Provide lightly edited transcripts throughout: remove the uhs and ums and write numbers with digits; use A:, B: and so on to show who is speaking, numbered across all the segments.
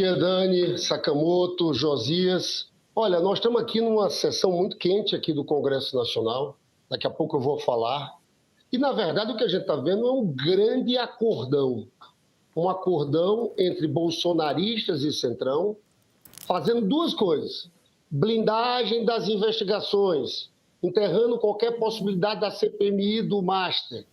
A: Dia, Dani, Sakamoto, Josias. Olha, nós estamos aqui numa sessão muito quente aqui do Congresso Nacional. Daqui a pouco eu vou falar. E, na verdade, o que a gente está vendo é um grande acordão. Um acordão entre bolsonaristas e Centrão, fazendo duas coisas. Blindagem das investigações, enterrando qualquer possibilidade da CPMI do Master.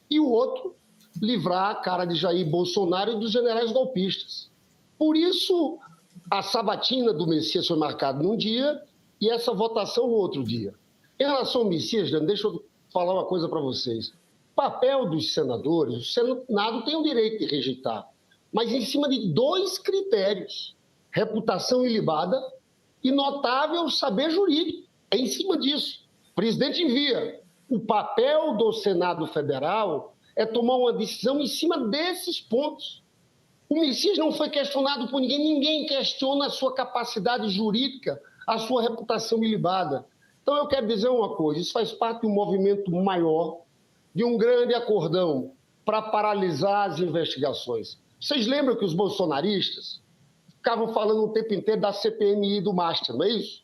A: E o outro, livrar a cara de Jair Bolsonaro e dos generais golpistas. Por isso, a sabatina do Messias foi marcada num dia e essa votação no outro dia. Em relação ao Messias, deixa eu falar uma coisa para vocês. O papel dos senadores, o Senado tem o direito de rejeitar, mas em cima de dois critérios: reputação ilibada e notável saber jurídico. É em cima disso. O presidente envia. O papel do Senado Federal é tomar uma decisão em cima desses pontos. O Messias não foi questionado por ninguém, ninguém questiona a sua capacidade jurídica, a sua reputação ilibada. Então, eu quero dizer uma coisa, isso faz parte de um movimento maior, de um grande acordão para paralisar as investigações. Vocês lembram que os bolsonaristas ficavam falando o tempo inteiro da CPMI do Master, não é isso?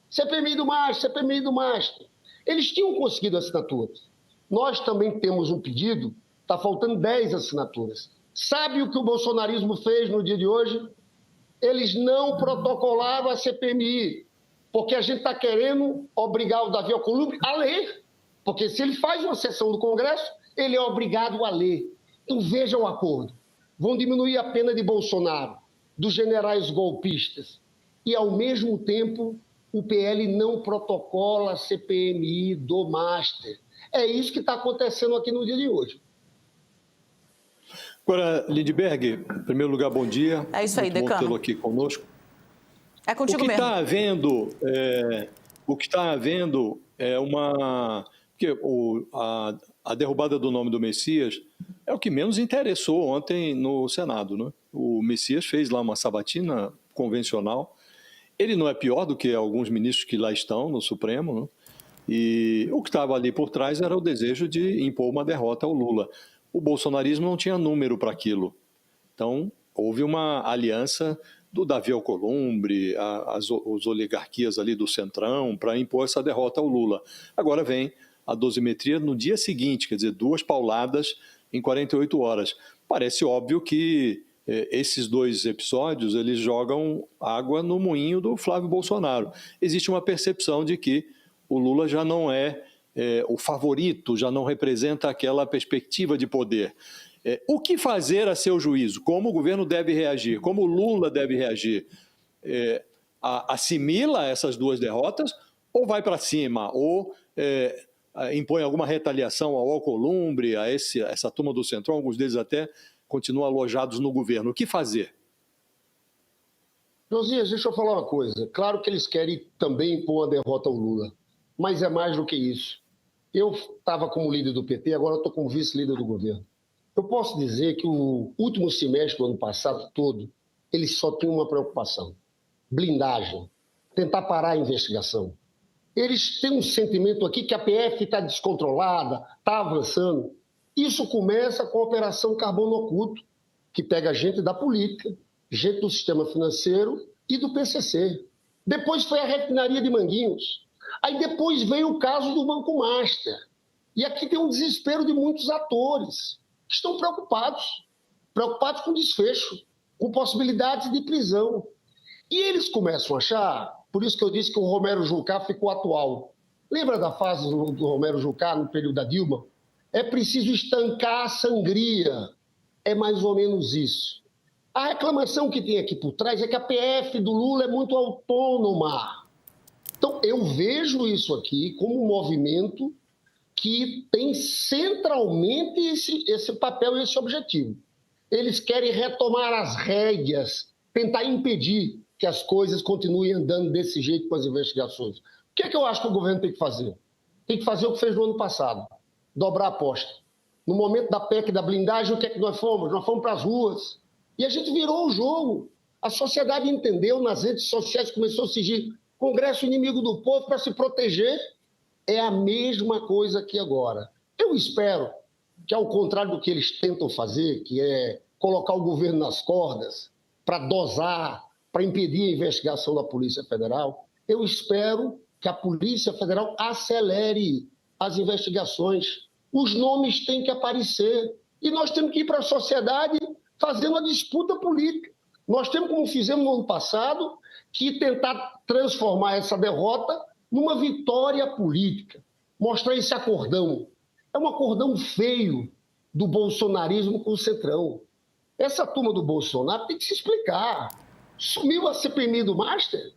A: CPMI do Master, CPMI do Master. Eles tinham conseguido assinaturas. Nós também temos um pedido, está faltando 10 assinaturas. Sabe o que o bolsonarismo fez no dia de hoje? Eles não protocolaram a CPMI, porque a gente está querendo obrigar o Davi Alcolumbre a ler. Porque se ele faz uma sessão do Congresso, ele é obrigado a ler. Então veja o acordo. Vão diminuir a pena de Bolsonaro, dos generais golpistas. E, ao mesmo tempo, o PL não protocola a CPMI do Master. É isso que está acontecendo aqui no dia de hoje.
B: Agora, Lindbergh, em primeiro lugar, bom dia.
C: É isso aí,
B: Muito
C: decano.
B: bom tê-lo aqui conosco.
C: É contigo mesmo.
B: O que está havendo é uma... Porque a derrubada do nome do Messias é o que menos interessou ontem no Senado, né? O Messias fez lá uma sabatina convencional. Ele não é pior do que alguns ministros que lá estão no Supremo, né? E o que estava ali por trás era o desejo de impor uma derrota ao Lula. O bolsonarismo não tinha número para aquilo. Então, houve uma aliança do Davi Alcolumbre, as oligarquias ali do Centrão, para impor essa derrota ao Lula. Agora vem a dosimetria no dia seguinte, quer dizer, 2 pauladas em 48 horas. Parece óbvio que esses 2 episódios, eles jogam água no moinho do Flávio Bolsonaro. Existe uma percepção de que o Lula já não é o favorito, já não representa aquela perspectiva de poder. O que fazer a seu juízo? Como o governo deve reagir? Como o Lula deve reagir? Assimila essas 2 derrotas ou vai para cima? Ou impõe alguma retaliação ao Alcolumbre, a essa turma do Centrão? Alguns deles até continuam alojados no governo. O que fazer?
A: Josias, deixa eu falar uma coisa. Claro que eles querem também impor a derrota ao Lula, mas é mais do que isso. Eu estava como líder do PT, agora estou como vice-líder do governo. Eu posso dizer que o último semestre do ano passado todo, eles só tinham uma preocupação: blindagem, tentar parar a investigação. Eles têm um sentimento aqui que a PF está descontrolada, está avançando. Isso começa com a Operação Carbono Oculto, que pega gente da política, gente do sistema financeiro e do PCC. Depois foi a refinaria de Manguinhos. Aí depois veio o caso do Banco Master. E aqui tem um desespero de muitos atores que estão preocupados com desfecho, com possibilidades de prisão. E eles começam a achar, por isso que eu disse que o Romero Jucá ficou atual. Lembra da fase do Romero Jucá no período da Dilma? É preciso estancar a sangria. É mais ou menos isso. A reclamação que tem aqui por trás é que a PF do Lula é muito autônoma. Então, eu vejo isso aqui como um movimento que tem centralmente esse papel e esse objetivo. Eles querem retomar as rédeas, tentar impedir que as coisas continuem andando desse jeito com as investigações. O que é que eu acho que o governo tem que fazer? Tem que fazer o que fez no ano passado, dobrar a aposta. No momento da PEC da blindagem, o que é que nós fomos? Nós fomos para as ruas. E a gente virou o jogo. A sociedade entendeu, nas redes sociais começou a surgir Congresso inimigo do povo para se proteger. É a mesma coisa aqui agora. Eu espero que, ao contrário do que eles tentam fazer, que é colocar o governo nas cordas, para dosar, para impedir a investigação da Polícia Federal, eu espero que a Polícia Federal acelere as investigações. Os nomes têm que aparecer. E nós temos que ir para a sociedade fazendo a disputa política. Nós temos, como fizemos no ano passado, que tentar transformar essa derrota numa vitória política. Mostrar esse acordão. É um acordão feio do bolsonarismo com o Centrão. Essa turma do Bolsonaro tem que se explicar. Sumiu a CPMI do Master?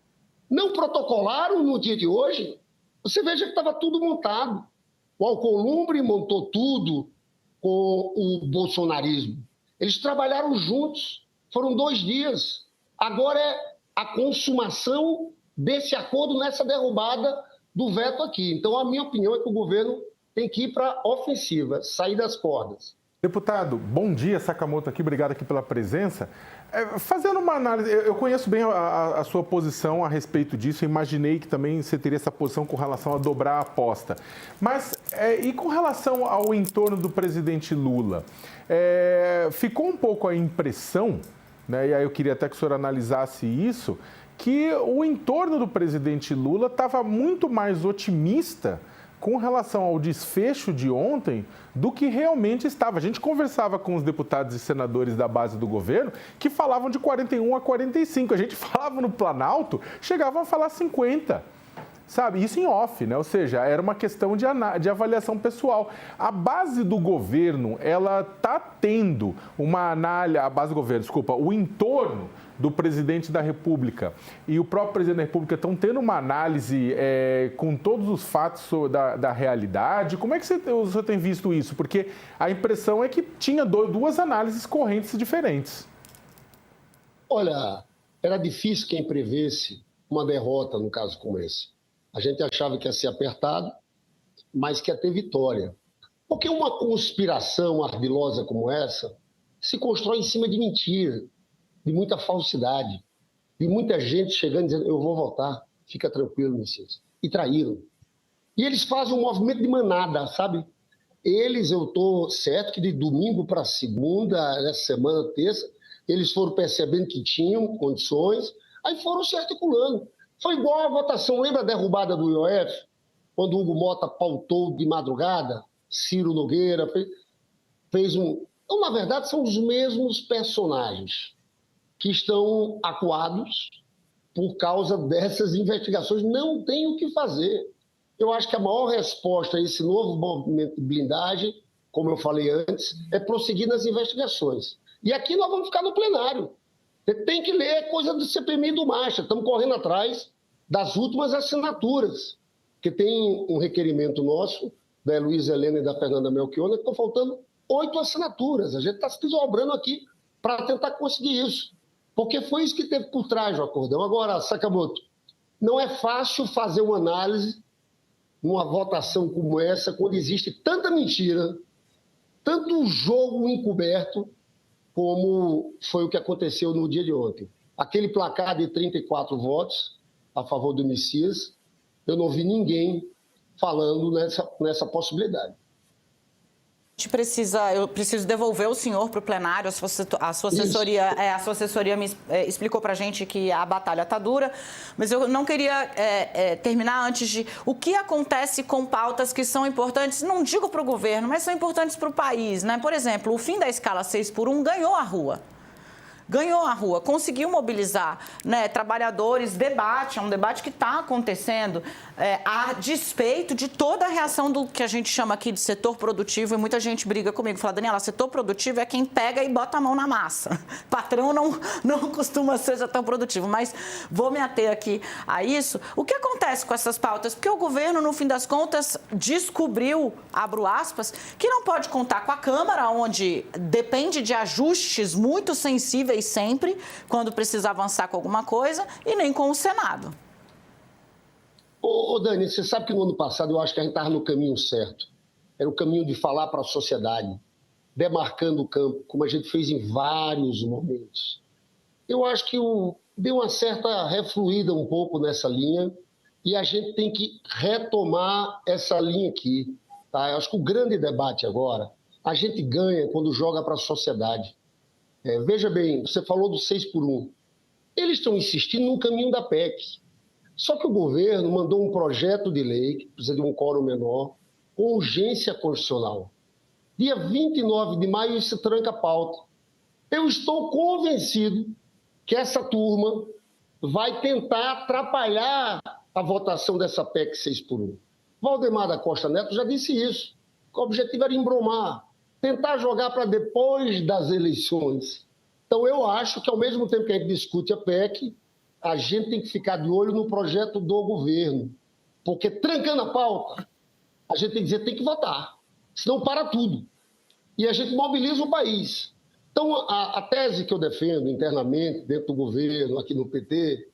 A: Não protocolaram no dia de hoje? Você veja que estava tudo montado. O Alcolumbre montou tudo com o bolsonarismo. Eles trabalharam juntos. Foram 2 dias. Agora é a consumação desse acordo nessa derrubada do veto aqui. Então, a minha opinião é que o governo tem que ir para a ofensiva, sair das cordas.
D: Deputado, bom dia, Sakamoto aqui, obrigado aqui pela presença. Fazendo uma análise, eu conheço bem a sua posição a respeito disso, imaginei que também você teria essa posição com relação a dobrar a aposta. Mas, e com relação ao entorno do presidente Lula, ficou um pouco a impressão, né, e aí eu queria até que o senhor analisasse isso, que o entorno do presidente Lula estava muito mais otimista com relação ao desfecho de ontem do que realmente estava. A gente conversava com os deputados e senadores da base do governo que falavam de 41 a 45. A gente falava no Planalto, chegavam a falar 50. Sabe? Isso em off, né? Ou seja, era uma questão de avaliação pessoal. A base do governo, ela está tendo uma análise, a base do governo, desculpa, o entorno do presidente da República e o próprio presidente da República estão tendo uma análise com todos os fatos da realidade. Como é que o senhor tem visto isso? Porque a impressão é que tinha 2 análises correntes diferentes.
A: Olha, era difícil quem prevesse uma derrota num caso como esse. A gente achava que ia ser apertado, mas que ia ter vitória. Porque uma conspiração ardilosa como essa se constrói em cima de mentira, de muita falsidade, de muita gente chegando e dizendo, eu vou votar, fica tranquilo, Messias. E traíram. E eles fazem um movimento de manada, sabe? Eles, eu estou certo que de domingo para segunda, nessa semana, terça, eles foram percebendo que tinham condições, aí foram se articulando. Foi igual a votação, lembra a derrubada do IOF? Quando o Hugo Mota pautou de madrugada, Ciro Nogueira fez um... Então, na verdade, são os mesmos personagens que estão acuados por causa dessas investigações. Não tem o que fazer. Eu acho que a maior resposta a esse novo movimento de blindagem, como eu falei antes, é prosseguir nas investigações. E aqui nós vamos ficar no plenário. Você tem que ler coisa do CPMI do Macha. Estamos correndo atrás das últimas assinaturas, porque tem um requerimento nosso, da Luísa Helena e da Fernanda Melchiona, que estão faltando 8 assinaturas. A gente está se desdobrando aqui para tentar conseguir isso. Porque foi isso que teve por trás do acordão. Agora, Sakamoto, não é fácil fazer uma análise numa votação como essa, quando existe tanta mentira, tanto jogo encoberto, como foi o que aconteceu no dia de ontem. Aquele placar de 34 votos a favor do Messias, eu não vi ninguém falando nessa possibilidade.
C: Eu preciso devolver o senhor para o plenário. A sua assessoria me explicou para a gente que a batalha está dura, mas eu não queria terminar antes de... O que acontece com pautas que são importantes, não digo para o governo, mas são importantes para o país, né? Por exemplo, o fim da escala 6x1 ganhou a rua. Conseguiu mobilizar, né, trabalhadores, é um debate que está acontecendo a despeito de toda a reação do que a gente chama aqui de setor produtivo, e muita gente briga comigo, fala, Daniela, setor produtivo é quem pega e bota a mão na massa. Patrão não costuma ser tão produtivo, mas vou me ater aqui a isso. O que acontece com essas pautas? Porque o governo, no fim das contas, descobriu, abro aspas, que não pode contar com a Câmara, onde depende de ajustes muito sensíveis sempre, quando precisa avançar com alguma coisa, e nem com o Senado.
A: Ô Dani, você sabe que no ano passado eu acho que a gente estava no caminho certo. Era o caminho de falar para a sociedade, demarcando o campo, como a gente fez em vários momentos. Eu acho que deu uma certa refluída um pouco nessa linha, e a gente tem que retomar essa linha aqui. Tá? Eu acho que o grande debate agora, a gente ganha quando joga para a sociedade. Veja bem, você falou do 6 por 1. Eles estão insistindo no caminho da PEC. Só que o governo mandou um projeto de lei, que precisa de um quórum menor, com urgência constitucional. Dia 29 de maio, isso tranca a pauta. Eu estou convencido que essa turma vai tentar atrapalhar a votação dessa PEC 6 por 1. Valdemar da Costa Neto já disse isso. O objetivo era embromar, tentar jogar para depois das eleições. Então, eu acho que, ao mesmo tempo que a gente discute a PEC, a gente tem que ficar de olho no projeto do governo. Porque, trancando a pauta, a gente tem que dizer tem que votar, senão para tudo. E a gente mobiliza o país. Então, a tese que eu defendo internamente, dentro do governo, aqui no PT,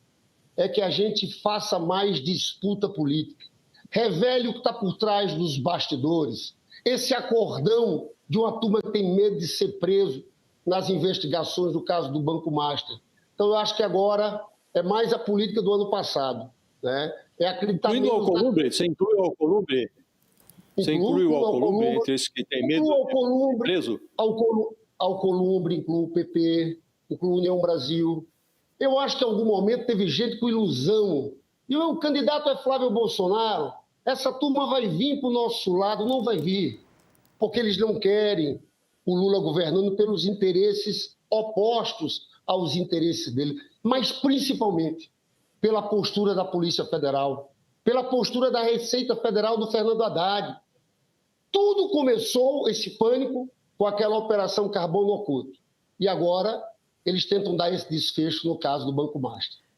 A: é que a gente faça mais disputa política. Revele o que está por trás dos bastidores. Esse acordão de uma turma que tem medo de ser preso nas investigações do caso do Banco Master. Então, eu acho que agora é mais a política do ano passado, né? É acreditar
B: incluindo o Alcolumbre, você inclui o Alcolumbre? Você inclui o Alcolumbre entre esses que têm medo de ser preso?
A: Alcolumbre, inclui o PP, inclui a União Brasil. Eu acho que em algum momento teve gente com ilusão. E o candidato é Flávio Bolsonaro. Essa turma vai vir para o nosso lado? Não vai vir, porque eles não querem o Lula governando pelos interesses opostos aos interesses dele, mas principalmente pela postura da Polícia Federal, pela postura da Receita Federal do Fernando Haddad. Tudo começou, esse pânico, com aquela operação Carbono Oculto. E agora eles tentam dar esse desfecho no caso do Banco Master.